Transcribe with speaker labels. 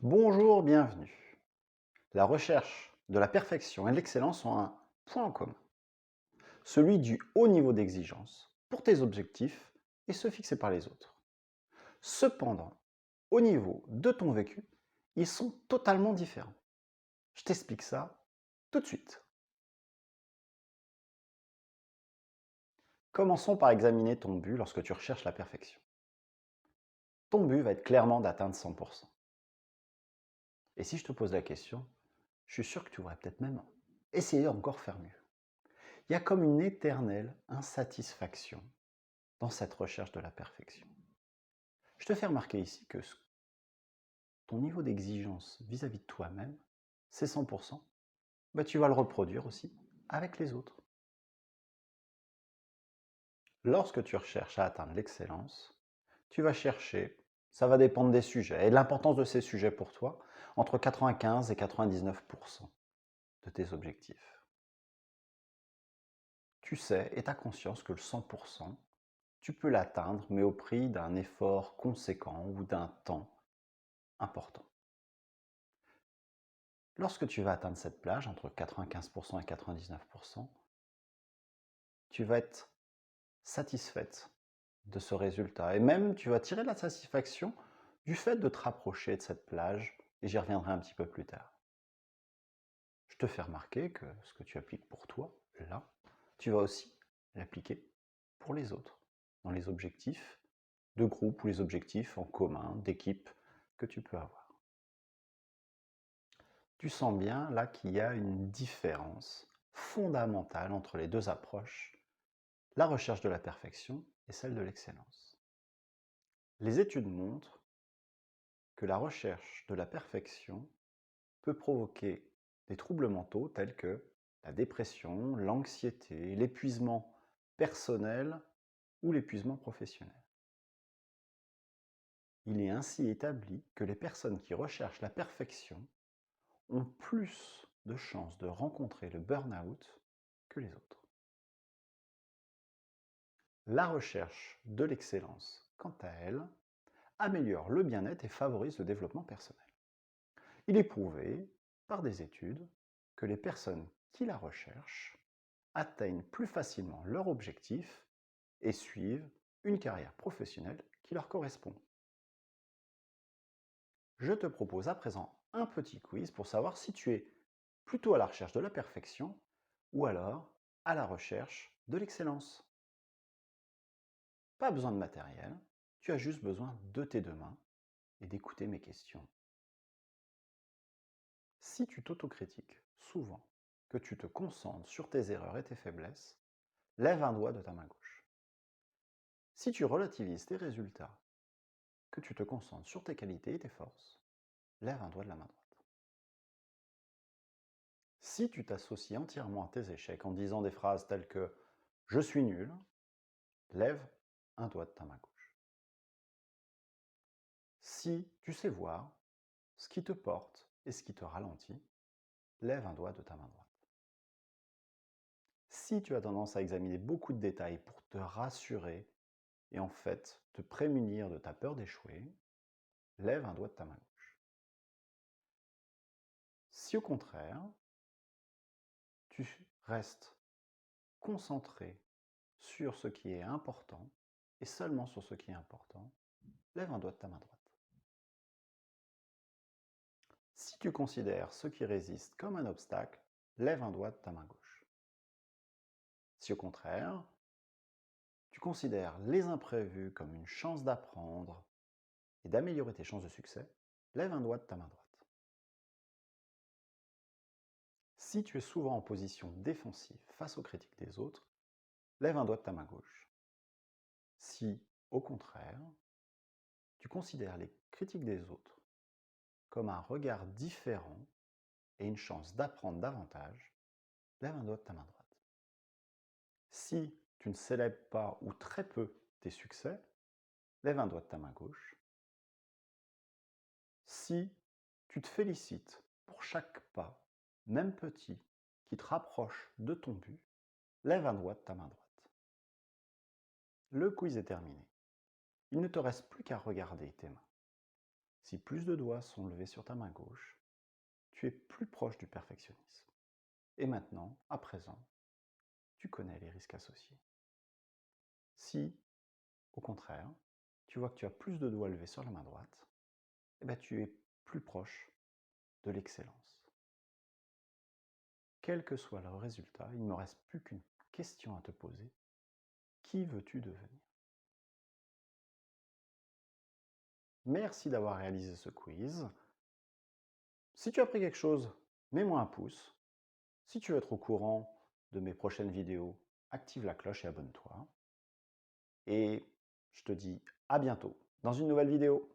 Speaker 1: Bonjour, bienvenue. La recherche de la perfection et de l'excellence ont un point en commun, celui du haut niveau d'exigence pour tes objectifs et ceux fixés par les autres. Cependant, au niveau de ton vécu, ils sont totalement différents. Je t'explique ça tout de suite. Commençons par examiner ton but lorsque tu recherches la perfection. Ton but va être clairement d'atteindre 100%. Et si je te pose la question, je suis sûr que tu voudrais peut-être même essayer encore faire mieux. Il y a comme une éternelle insatisfaction dans cette recherche de la perfection. Je te fais remarquer ici que ton niveau d'exigence vis-à-vis de toi-même, c'est 100%, tu vas le reproduire aussi avec les autres. Lorsque tu recherches à atteindre l'excellence, tu vas chercher, ça va dépendre des sujets et de l'importance de ces sujets pour toi, entre 95 et 99% de tes objectifs. Tu sais et tu as conscience que le 100%, tu peux l'atteindre, mais au prix d'un effort conséquent ou d'un temps important. Lorsque tu vas atteindre cette plage, entre 95% et 99%, tu vas être satisfaite de ce résultat. Et même, tu vas tirer de la satisfaction du fait de te rapprocher de cette plage, et j'y reviendrai un petit peu plus tard. Je te fais remarquer que ce que tu appliques pour toi, là, tu vas aussi l'appliquer pour les autres, dans les objectifs de groupe ou les objectifs en commun, d'équipe que tu peux avoir. Tu sens bien là qu'il y a une différence fondamentale entre les deux approches, la recherche de la perfection et celle de l'excellence. Les études montrent que la recherche de la perfection peut provoquer des troubles mentaux tels que la dépression, l'anxiété, l'épuisement personnel ou l'épuisement professionnel. Il est ainsi établi que les personnes qui recherchent la perfection ont plus de chances de rencontrer le burn-out que les autres. La recherche de l'excellence, quant à elle, améliore le bien-être et favorise le développement personnel. Il est prouvé, par des études, que les personnes qui la recherchent atteignent plus facilement leur objectif et suivent une carrière professionnelle qui leur correspond. Je te propose à présent un petit quiz pour savoir si tu es plutôt à la recherche de la perfection ou alors à la recherche de l'excellence. Pas besoin de matériel, tu as juste besoin de tes deux mains et d'écouter mes questions. Si tu t'autocritiques souvent, que tu te concentres sur tes erreurs et tes faiblesses, lève un doigt de ta main gauche. Si tu relativises tes résultats, que tu te concentres sur tes qualités et tes forces, lève un doigt de la main droite. Si tu t'associes entièrement à tes échecs en disant des phrases telles que « je suis nul », lève un doigt de ta main gauche. Si tu sais voir ce qui te porte et ce qui te ralentit, lève un doigt de ta main droite. Si tu as tendance à examiner beaucoup de détails pour te rassurer et en fait te prémunir de ta peur d'échouer, lève un doigt de ta main gauche. Si au contraire, tu restes concentré sur ce qui est important et seulement sur ce qui est important, lève un doigt de ta main droite. Si tu considères ce qui résiste comme un obstacle, lève un doigt de ta main gauche. Si au contraire, tu considères les imprévus comme une chance d'apprendre et d'améliorer tes chances de succès, lève un doigt de ta main droite. Si tu es souvent en position défensive face aux critiques des autres, lève un doigt de ta main gauche. Si, au contraire, tu considères les critiques des autres comme un regard différent et une chance d'apprendre davantage, lève un doigt de ta main droite. Si tu ne célèbres pas ou très peu tes succès, lève un doigt de ta main gauche. Si tu te félicites pour chaque pas, même petit, qui te rapproche de ton but, lève un doigt de ta main droite. Le quiz est terminé. Il ne te reste plus qu'à regarder tes mains. Si plus de doigts sont levés sur ta main gauche, tu es plus proche du perfectionnisme. Et maintenant, à présent, tu connais les risques associés. Si, au contraire, tu vois que tu as plus de doigts levés sur la main droite, eh bien, tu es plus proche de l'excellence. Quel que soit le résultat, il ne me reste plus qu'une question à te poser. Qui veux-tu devenir? Merci d'avoir réalisé ce quiz. Si tu as appris quelque chose, mets-moi un pouce. Si tu veux être au courant de mes prochaines vidéos, active la cloche et abonne-toi. Et je te dis à bientôt dans une nouvelle vidéo.